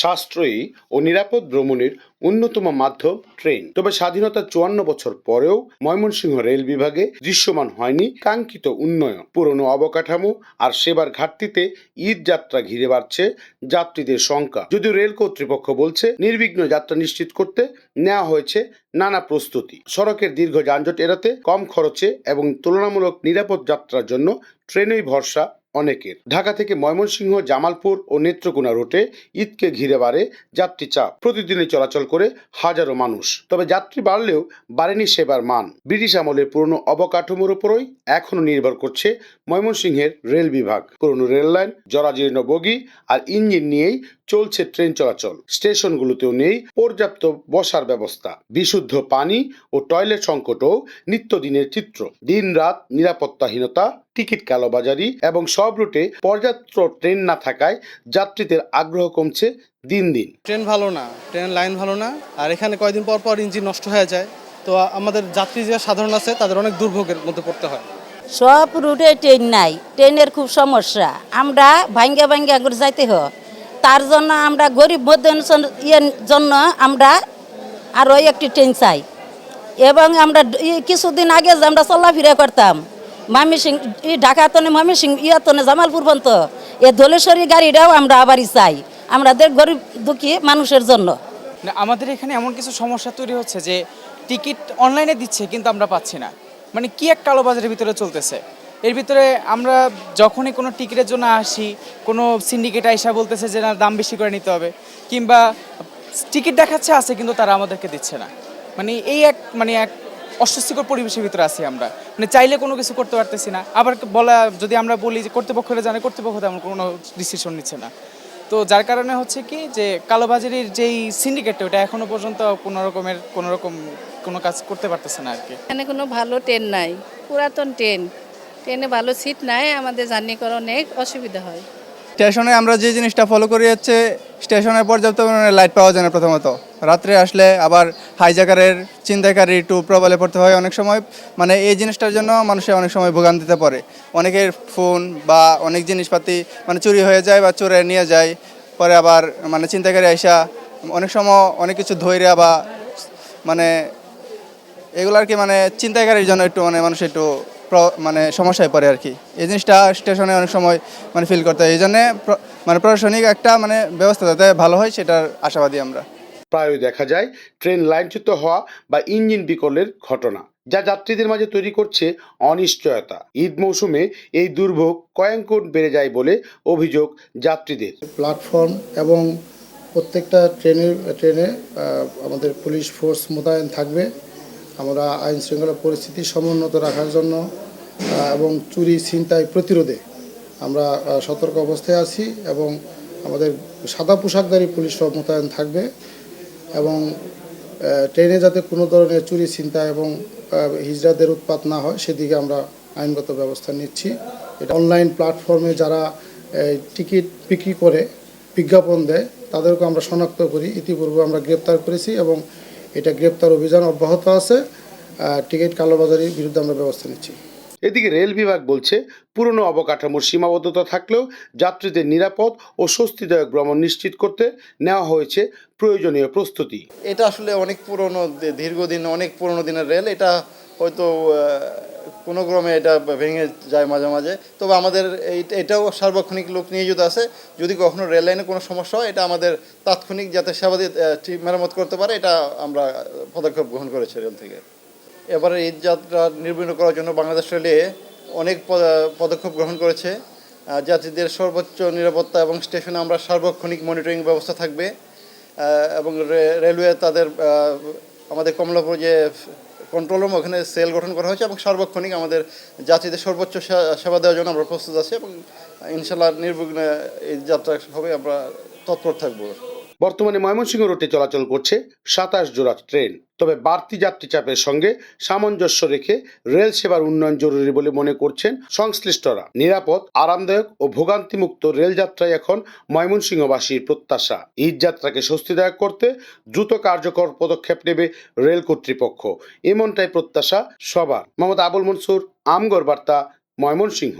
সাশ্রয়ী ও নিরাপদ ভ্রমণের অন্যতম মাধ্যম ট্রেন। তবে স্বাধীনতার ৫৪ বছর পরেও ময়মনসিংহ রেল বিভাগে দৃশ্যমান হয়নি কাঙ্ক্ষিত উন্নয়ন। পুরনো অবকাঠামো আর সেবার ঘাটতিতে ঈদ যাত্রা ঘিরে বাড়ছে যাত্রীদের সংখ্যা। যদিও রেল কর্তৃপক্ষ বলছে নির্বিঘ্ন যাত্রা নিশ্চিত করতে নেওয়া হয়েছে নানা প্রস্তুতি। সড়কের দীর্ঘ যানজট এড়াতে কম খরচে এবং তুলনামূলক নিরাপদ যাত্রার জন্য ট্রেনেই ভরসা অনেকের। ঢাকা থেকে ময়মনসিংহ, জামালপুর ও নেত্রকোনা রুটে ঈদকে ঘিরে বাড়ে যাত্রী চাপ। প্রতিদিনই চলাচল করে হাজারো মানুষ। তবে যাত্রী বাড়লেও বাড়েনি সেবার মান। ব্রিটিশ আমলের পুরনো অবকাঠামোর উপরই এখনো নির্ভর করছে ময়মনসিংহের রেল বিভাগ। পুরনো রেল লাইন, জরাজীর্ণ বগি আর ইঞ্জিন নিয়েই চলছে ট্রেন চলাচল। স্টেশনগুলোতেও নেই পর্যাপ্ত বসার ব্যবস্থা। বিশুদ্ধ পানি ও টয়লেট সংকটও নিত্যদিনের চিত্র। দিন রাত নিরাপত্তাহীনতা, টিকিট কালোবাজারি এবং সব রুটে পর্যাপ্ত ট্রেন না থাকায় যাত্রীদের আগ্রহ কমছে দিন দিন। ট্রেন ভালো না, ট্রেন লাইন ভালো না, আর এখানে কয়েকদিন পর পর ইঞ্জিন নষ্ট হয়ে যায়। তো আমাদের যাত্রী যারা সাধারণ আছে তাদের অনেক দুর্ভোগের মধ্যে পড়তে হয়। সব রুটে ট্রেন নাই, ট্রেনের খুব সমস্যা। আমরা ভাঙ্গা ভাঙ্গা করে যাইতে হয়। তার জন্য আমরা গরিব মধ্যম জন্য আমরা আরও একটি ট্রেন চাই। এবং আমরা কিছুদিন আগে যে আমরা চলাফেরা করতাম ময়মনসিংহ ঢাকা তনে ময়মনসিংহ তনে জামালপুর পর্যন্ত এ ধলেশ্বরী গাড়িটাও আমরা আবারই চাই আমাদের গরিব দুঃখী মানুষের জন্য। আমাদের এখানে এমন কিছু সমস্যা তৈরি হচ্ছে যে টিকিট অনলাইনে দিচ্ছে কিন্তু আমরা পাচ্ছি না। মানে কি এক কালোবাজারের ভিতরে চলতেছে। এর ভিতরে আমরা যখনই কোনো টিকিটের জন্য আসি, কোনো সিন্ডিকেট আইসা বলতেছে যে না দাম বেশি করে নিতে হবে, কিংবা টিকিট দেখাচ্ছে আছে কিন্তু তারা আমাদেরকে দিচ্ছে না। মানে এই এক অস্বস্তিকর পরিবেশের ভিতরে আছি আমরা। মানে চাইলে কোনো কিছু করতে পারতেছি না। আবার যদি আমরা বলি যে কর্তৃপক্ষরা জানে, কর্তৃপক্ষ তেমন কোনো ডিসিশন নিচ্ছে না। তো যার কারণে হচ্ছে কি যে কালোবাজারির যেই সিন্ডিকেটটা ওটা এখনো পর্যন্ত কোনো কাজ করতে পারতেছে না আর কি। এখানে কোনো ভালো ট্রেন নাই, পুরাতন ট্রেনে ভালো সিট নাই, আমাদের জার্নি করা অনেক অসুবিধা হয়। স্টেশনে আমরা যে জিনিসটা ফলো করি হচ্ছে স্টেশনে পর্যাপ্ত পরিমাণে লাইট পাওয়া যায় না। প্রথমত রাত্রে আসলে আবার হাইজাকারের ছিনতাইকারী একটু প্রবলে পড়তে হয় অনেক সময়। মানে এই জিনিসটার জন্য মানুষের অনেক সময় ভোগান্তিতে পড়ে। অনেকের ফোন বা অনেক জিনিসপাতি মানে চুরি হয়ে যায় বা চোরে নিয়ে যায়। পরে আবার মানে ছিনতাইকারী আইসা অনেক সময় অনেক কিছু ধৈর্য বা মানে এগুলো আর কি মানে ছিনতাইকারীর জন্য একটু মানে মানুষ একটু মানে সমস্যায় পড়ে আর কি। এই জিনিসটা স্টেশনে অনেক সময় মানে ফিল করতে হয়। এই জন্যে মানে প্রশাসনিক একটা মানে ব্যবস্থা যাতে ভালো হয় সেটার আশাবাদী আমরা। প্রায়ই দেখা যায় ট্রেন লাইনচ্যুত হওয়া বা ইঞ্জিন বিকলের ঘটনা, যা যাত্রীদের মাঝে তৈরি করছে অনিশ্চয়তা। ঈদ মৌসুমে এই দুর্ভোগ কয়েকগুণ বেড়ে যায় বলে অভিযোগ যাত্রীদের। প্ল্যাটফর্ম এবং প্রত্যেকটা ট্রেনে আমাদের পুলিশ ফোর্স মোতায়েন থাকবে। আমরা আইন শৃঙ্খলা পরিস্থিতি সমুন্নত রাখার জন্য এবং চুরি ছিনতাই প্রতিরোধে আমরা সতর্ক অবস্থায় আছি এবং আমাদের সাদা পোশাকধারী পুলিশ সব মোতায়েন থাকবে এবং ট্রেনে যাতে কোনো ধরনের চুরি ছিনতাই এবং হিজড়াদের উৎপাত না হয় সেদিকে আমরা আইনগত ব্যবস্থা নিচ্ছি। এটা অনলাইন প্ল্যাটফর্মে যারা টিকিট বিক্রি করে বিজ্ঞাপন দেয় তাদেরকে আমরা শনাক্ত করি। ইতিপূর্বে আমরা গ্রেপ্তার করেছি এবং এটা গ্রেপ্তার অভিযান অব্যাহত আছে। টিকিট কালোবাজারির বিরুদ্ধে আমরা ব্যবস্থা নিচ্ছি। এদিকে রেল বিভাগ বলছে পুরনো অবকাঠামোর সীমাবদ্ধতা থাকলেও যাত্রীদের নিরাপদ ও স্বস্তিদায়ক ভ্রমণ নিশ্চিত করতে নেওয়া হয়েছে প্রয়োজনীয় প্রস্তুতি। এটা আসলে অনেক পুরনো, দীর্ঘদিন অনেক পুরনো দিনের রেল। এটা হয়তো কোনো ক্রমে এটা ভেঙে যায় মাঝে মাঝে। তবে আমাদের এটাও সার্বক্ষণিক লোক নিয়োজিত আছে। যদি কখনো রেল লাইনে কোনো সমস্যা হয় এটা আমাদের তাৎক্ষণিক যাতে সেবা দিয়ে মেরামত করতে পারে এটা আমরা পদক্ষেপ গ্রহণ করেছি রেল থেকে। এবারে ঈদ যাত্রা নির্বিঘ্ন করার জন্য বাংলাদেশ রেলে অনেক পদক্ষেপ গ্রহণ করেছে। যাত্রীদের সর্বোচ্চ নিরাপত্তা এবং স্টেশনে আমরা সার্বক্ষণিক মনিটরিং ব্যবস্থা থাকবে এবং রেলওয়ে তাদের আমাদের কমলাপুর যে কন্ট্রোল রুম ওখানে সেল গঠন করা হয়েছে এবং সার্বক্ষণিক আমাদের যাত্রীদের সর্বোচ্চ সেবা দেওয়ার জন্য আমরা প্রস্তুত আছি এবং ইনশাল্লাহ নির্বিঘ্নে এই যাত্রা হবে আমরা তৎপর থাকবো। বর্তমানে ময়মনসিংহ রুটে চলাচল করছে ২৭ জোড়া ট্রেন। তবে বাড়তি যাত্রী চাপের সঙ্গে সামঞ্জস্য রেখে রেল সেবার উন্নয়ন জরুরি বলে মনে করছেন সংশ্লিষ্টরা। নিরাপদ, আরামদায়ক ও ভোগান্তিমুক্ত রেল যাত্রাই এখন ময়মনসিংহবাসীর প্রত্যাশা। ঈদ যাত্রাকে স্বস্তিদায়ক করতে দ্রুত কার্যকর পদক্ষেপ নেবে রেল কর্তৃপক্ষ, এমনটাই প্রত্যাশা সবার। মোহাম্মদ আবুল মনসুর, আমগর বার্তা, ময়মনসিংহ।